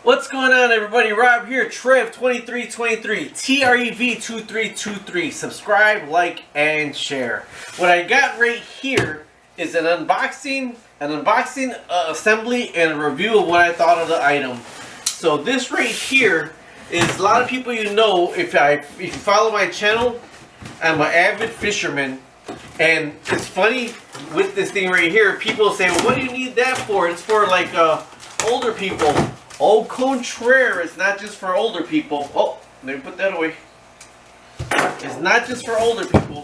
What's going on, everybody? Rob here, Trev2323, TREV2323. Subscribe, like, and share. What I got right here is an unboxing, assembly, and a review of what I thought of the item. So this right here is, a lot of people if you follow my channel, I'm an avid fisherman. And it's funny with this thing right here, people say, well, what do you need that for? It's for like older people. Au contraire, it's not just for older people. Oh, let me put that away. It's not just for older people.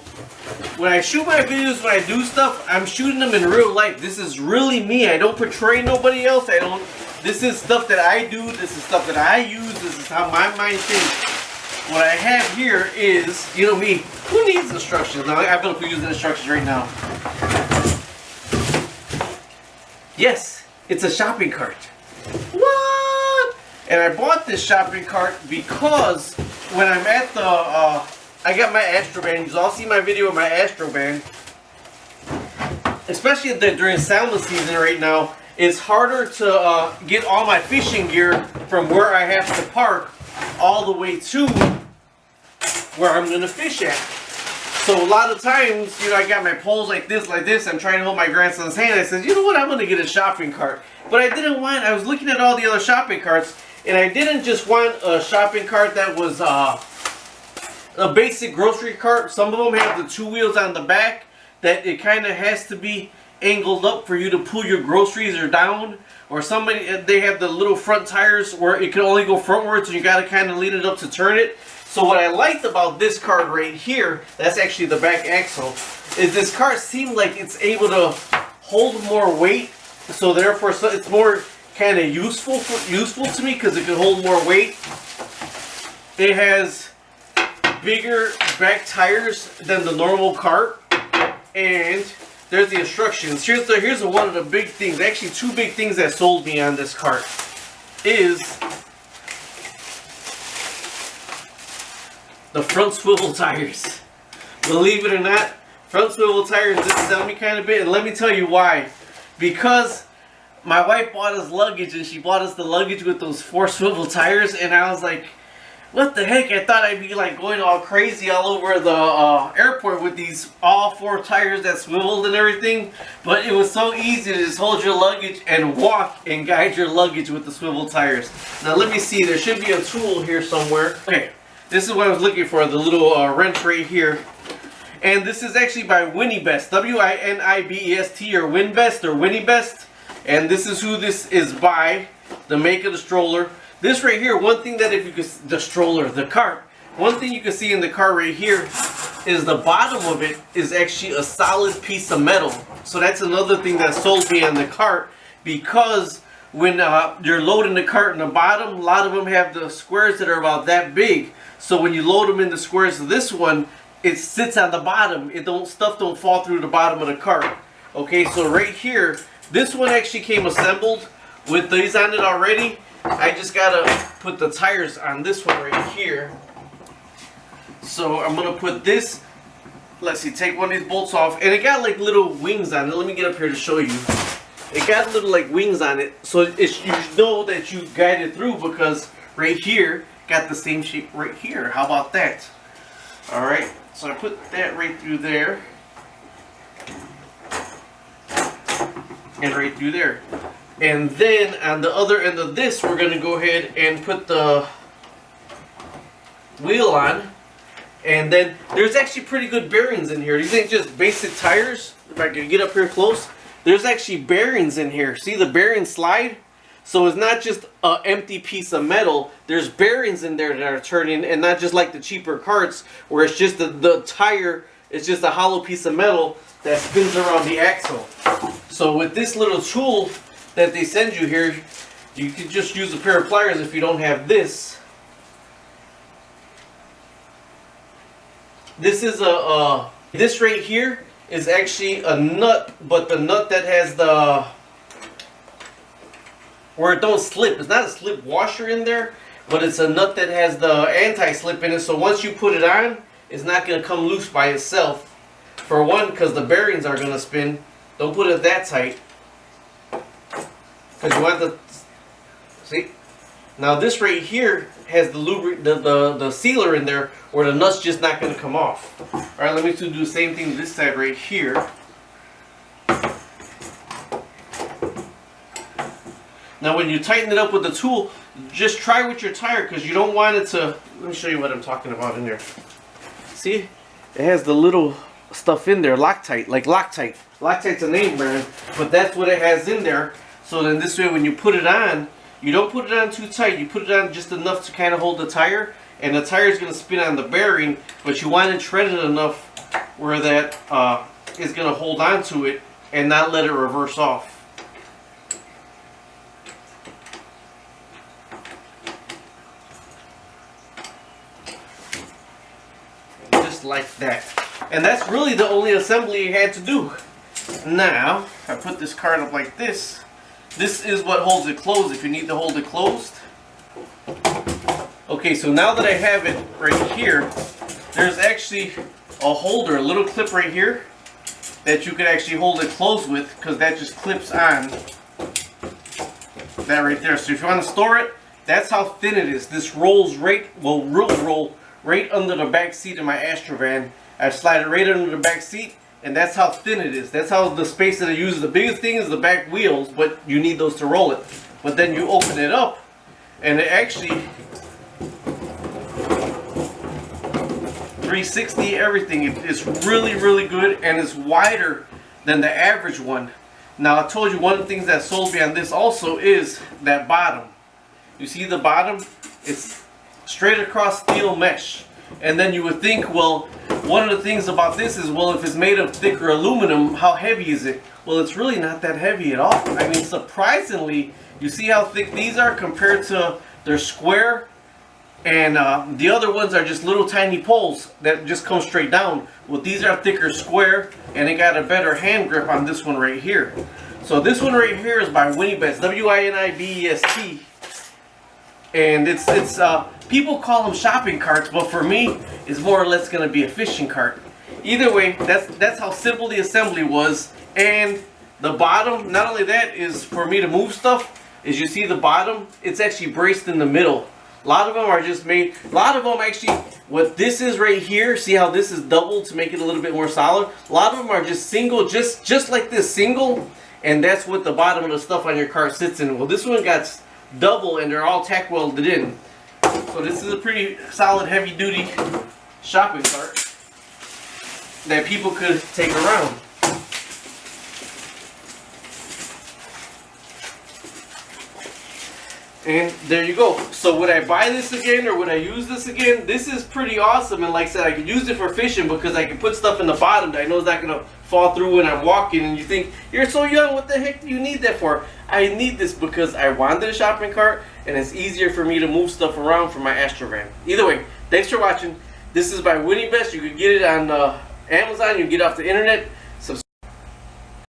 When I shoot my videos, when I do stuff, I'm shooting them in real life. This is really me. I don't portray nobody else. This is stuff that I do. This is stuff that I use. This is how my mind thinks. What I have here is, you know me, who needs instructions? Now, I'm going to use the instructions right now. Yes, it's a shopping cart. What? And I bought this shopping cart because when I'm at the, I got my Astro Band. You all see my video of my Astro Band. Especially during salmon season right now, it's harder to get all my fishing gear from where I have to park all the way to where I'm going to fish at. So a lot of times, you know, I got my poles like this. I'm trying to hold my grandson's hand. I said, you know what, I'm going to get a shopping cart. But I was looking at all the other shopping carts, and I didn't just want a shopping cart that was a basic grocery cart. Some of them have the two wheels on the back that it kind of has to be angled up for you to pull your groceries or down. Or they have the little front tires where it can only go frontwards, so you got to kind of lean it up to turn it. So what I liked about this cart right here, that's actually the back axle, is this cart seemed like it's able to hold more weight. So therefore, it's more kind of useful to me because it can hold more weight. It has bigger back tires than the normal cart, and there's the instructions. Here's one of the big things. Actually, two big things that sold me on this cart is the front swivel tires. Believe it or not, front swivel tires did sell me kind of bit, and let me tell you why. Because my wife bought us luggage, and she bought us the luggage with those 4 swivel tires, and I was like, what the heck? I thought I'd be like going all crazy all over the airport with these all 4 tires that swiveled and everything, but it was so easy to just hold your luggage and walk and guide your luggage with the swivel tires. Now let me see, there should be a tool here somewhere. Okay, this is what I was looking for, the little wrench right here. And this is actually by Winibest, W-I-N-I-B-E-S-T, or Winbest, or Winibest. And this is who this is by, the make of the stroller. This right here, one thing that the cart, one thing you can see in the cart right here is the bottom of it is actually a solid piece of metal. So that's another thing that sold me on the cart, because when you're loading the cart in the bottom, a lot of them have the squares that are about that big. So when you load them in the squares of this one, it sits on the bottom. Stuff don't fall through the bottom of the cart. Okay, so right here, this one actually came assembled with these on it already. I just gotta put the tires on this one right here. So I'm gonna put this, let's see, take one of these bolts off, and it got like little wings on it. Let me get up here to show you. It got little like wings on it, so you know that you guided through, because right here got the same shape right here. How about that? Alright, so I put that right through there, and right through there. And then on the other end of this, we're going to go ahead and put the wheel on. And then there's actually pretty good bearings in here. These ain't just basic tires. If I can get up here close, there's actually bearings in here. See the bearing slide? So it's not just an empty piece of metal. There's bearings in there that are turning, and not just like the cheaper carts where it's just the tire, it's just a hollow piece of metal that spins around the axle. So with this little tool that they send you here, you can just use a pair of pliers if you don't have this. This is this right here is actually a nut, but the nut that has the, where it don't slip. It's not a slip washer in there, but it's a nut that has the anti-slip in it, so once you put it on, it's not going to come loose by itself. For one, because the bearings are going to spin. Don't put it that tight, because you want the, see, Now this right here has the sealer in there where the nut's just not going to come off. Alright, let me do the same thing this side right here. Now when you tighten it up with the tool, just try with your tire because you don't want it to... Let me show you what I'm talking about in there. See? It has the little stuff in there, Loctite, like Loctite. Loctite's a name brand, but that's what it has in there. So then this way when you put it on, you don't put it on too tight. You put it on just enough to kind of hold the tire, and the tire is going to spin on the bearing, but you want it threaded enough where that is going to hold on to it and not let it reverse off. Just like that. And that's really the only assembly you had to do. Now, I put this card up like this. This is what holds it closed if you need to hold it closed. Okay, so now that I have it right here, there's actually a holder, a little clip right here that you could actually hold it closed with because that just clips on that right there. So if you want to store it, that's how thin it is. This rolls right, will roll right under the back seat of my Astrovan. I slide it right under the back seat, and that's how thin it is. That's how the space that I use. The biggest thing is the back wheels, but you need those to roll it. But then you open it up, and it actually 360 everything. It's really, really good, and it's wider than the average one. Now I told you one of the things that sold me on this also is that bottom. You see the bottom? It's straight across steel mesh. And then you would think, well, one of the things about this is, well, if it's made of thicker aluminum, how heavy is it? Well, it's really not that heavy at all. I mean, surprisingly, you see how thick these are compared to they're square, and the other ones are just little tiny poles that just come straight down. Well, these are thicker square, and they got a better hand grip on this one right here. So this one right here is by Winibest, W-I-N-I-B-E-S-T. And it's people call them shopping carts, but for me, it's more or less going to be a fishing cart. Either way, that's how simple the assembly was. And the bottom, not only that, is for me to move stuff. Is you see the bottom, it's actually braced in the middle. A lot of them are just made. A lot of them actually, what this is right here. See how this is doubled to make it a little bit more solid. A lot of them are just single, just like this single, and that's what the bottom of the stuff on your car sits in. Well, this one got double, and they're all tack welded in. So this is a pretty solid, heavy duty shopping cart that people could take around. And there you go. So would I buy this again, or would I use this again? This is pretty awesome, and like I said, I could use it for fishing because I can put stuff in the bottom that I know is not going to fall through when I'm walking. And you think, you're so young, what the heck do you need that for? I need this because I wanted a shopping cart, and it's easier for me to move stuff around for my Astrovan. Either way, thanks for watching. This is by Winibest. You can get it on Amazon. You can get it off the internet.